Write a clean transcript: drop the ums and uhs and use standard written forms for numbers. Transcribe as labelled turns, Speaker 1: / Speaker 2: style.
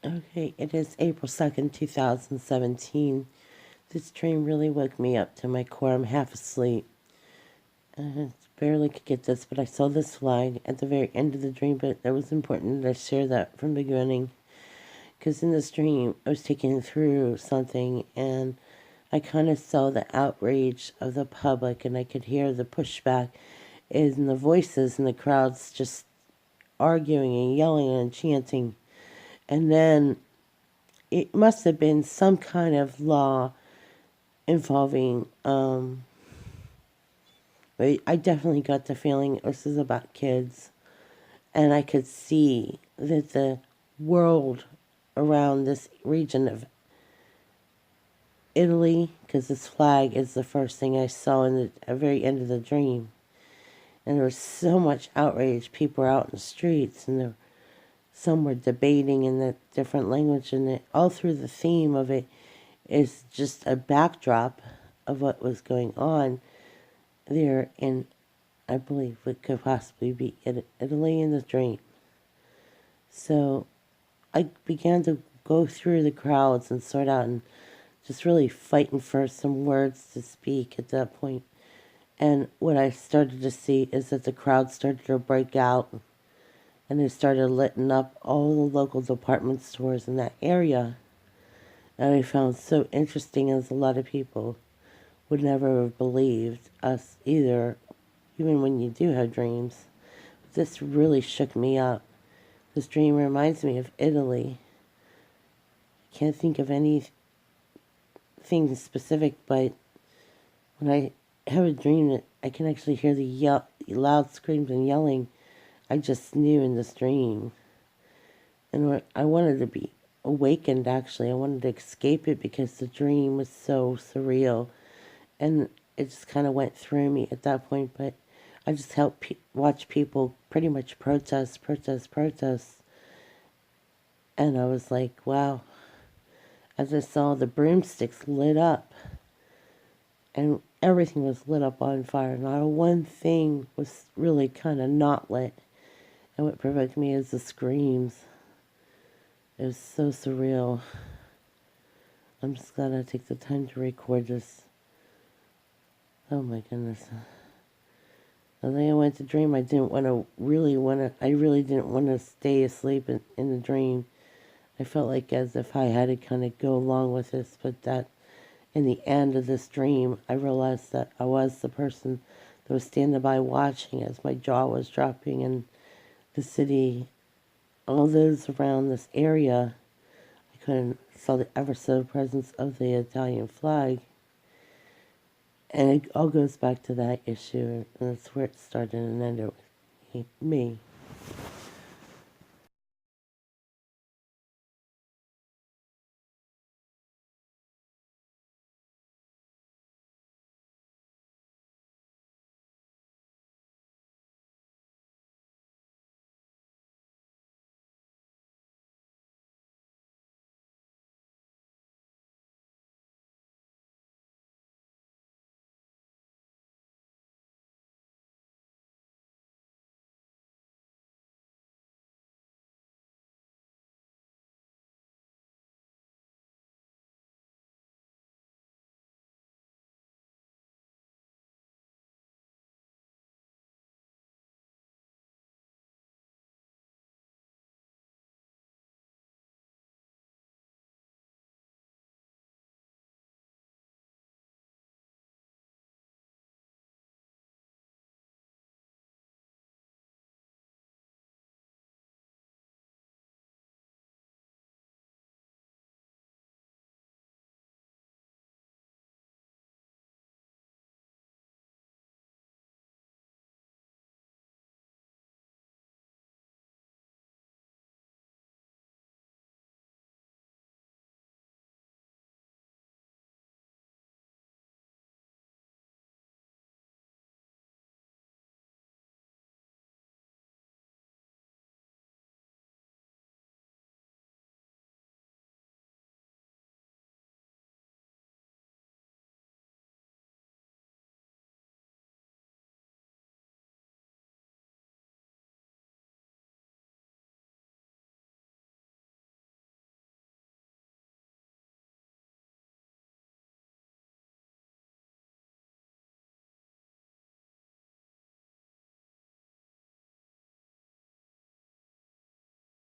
Speaker 1: Okay, it is April 2nd, 2017. This dream really woke me up to my core. I'm half asleep. I barely could get this, but I saw this flag at the very end of the dream, but it was important that I share that from the beginning. Because in this dream, I was taken through something, and I kind of saw the outrage of the public, and I could hear the pushback in the voices in the crowds just arguing and yelling and chanting. And then it must have been some kind of law involving, but I definitely got the feeling this is about kids. And I could see that the world around this region of Italy, because this flag is the first thing I saw in the very end of the dream. And there was so much outrage. People were out in the streets, and some were debating in the different language. And all through the theme of it is just a backdrop of what was going on there in, I believe, what could possibly be Italy in the dream. So I began to go through the crowds and sort out and just really fighting for some words to speak at that point. And what I started to see is that the crowd started to break out, and they started lighting up all the local department stores in that area. And I found so interesting, as a lot of people would never have believed us either, even when you do have dreams. This really shook me up. This dream reminds me of Italy. I can't think of anything specific, but when I have a dream that I can actually hear the loud screams and yelling, I just knew in this dream. And I wanted to be awakened, actually. I wanted to escape it because the dream was so surreal. And it just kind of went through me at that point. But I just helped watch people pretty much protest. And I was like, wow. As I saw the broomsticks lit up, and everything was lit up on fire. Not one thing was really kind of not lit. And what provoked me is the screams. It was so surreal. I'm just glad I take the time to record this. Oh my goodness. The day I went to dream, I really didn't want to stay asleep in the dream. I felt like as if I had to kind of go along with this, but that in the end of this dream, I realized that I was the person that was standing by watching as my jaw was dropping, and the city, all those around this area, I couldn't saw the ever so presence of the Italian flag. And it all goes back to that issue, and that's where it started and ended with me.